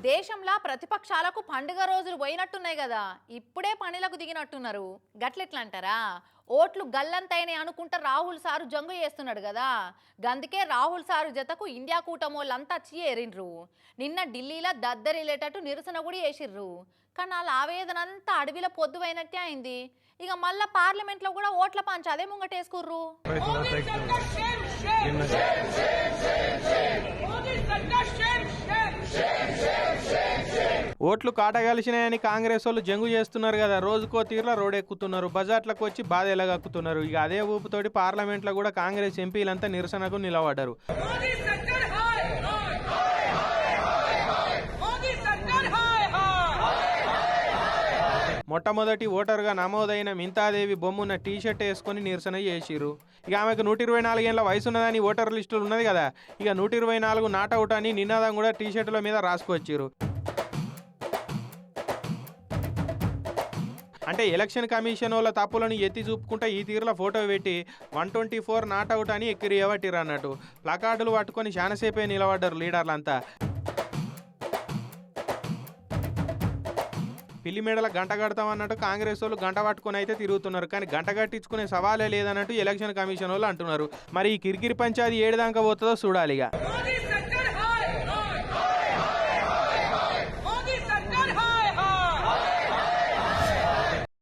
దేశంలో ప్రతిపక్షాలకు పండుగ రోజులు పోయినట్టున్నాయి కదా, ఇప్పుడే పనులకు దిగినట్టున్నారు. గట్లెట్లా అంటారా? ఓట్లు గల్లంతైనే అనుకుంటా రాహుల్ సారు జంగు చేస్తున్నాడు కదా, గందుకే రాహుల్ సారు జతకు ఇండియా కూటమోళ్ళంతా చేరిండ్రు. నిన్న ఢిల్లీలో దద్దరిల్లేటట్టు నిరసన కూడా చేసిర్రు. కానీ వాళ్ళ ఆవేదన అంతా అడవిలో పొద్దువైనట్టే అయింది. ఇక మళ్ళా పార్లమెంట్లో కూడా ఓట్ల పంచి అదే ముంగటేసుకుర్రు. ఓట్లు కాటగలిసినాయని కాంగ్రెస్ వాళ్ళు జంగు చేస్తున్నారు కదా, రోజుకో తీరులో రోడెక్కుతున్నారు, బజార్లకు వచ్చి బాధ ఎలాగక్కుతున్నారు. ఇక అదే ఊపుతోటి పార్లమెంట్లో కూడా కాంగ్రెస్ ఎంపీలంతా నిరసనకు నిలబడ్డారు. మొట్టమొదటి ఓటరుగా నమోదైన మింతాదేవి బొమ్మున్న టీషర్ట్ వేసుకొని నిరసన చేసిరు. ఇక ఆమెకు 124 ఏళ్ల వయసు ఉన్నదని ఓటర్ లిస్టులు ఉన్నది కదా, ఇక 124 నాట్అవుట్ అని నినాదం కూడా టీషర్టుల మీద రాసుకొచ్చిరు. అంటే ఎలక్షన్ కమిషన్ వాళ్ళ తప్పులను ఎత్తి చూపుకుంటా ఈ తీరులో ఫోటో పెట్టి 124 నాట్అవుట్ అని ఎక్కిరియబట్టిరు అన్నట్టు. ప్లకార్డులు పట్టుకొని చాలాసేపే నిలబడ్డారు లీడర్లంతా. పిల్లి మెడల గంట కడతామన్నట్టు కాంగ్రెస్ వాళ్ళు గంట పట్టుకొని అయితే తిరుగుతున్నారు. కానీ గంట కట్టించుకునే సవాలే లేదన్నట్టు ఎలక్షన్ కమిషన్ వాళ్ళు అంటున్నారు. మరి ఈ కిరికిరి పంచాయతీ ఏడుదాకా పోతుందో చూడాలిగా.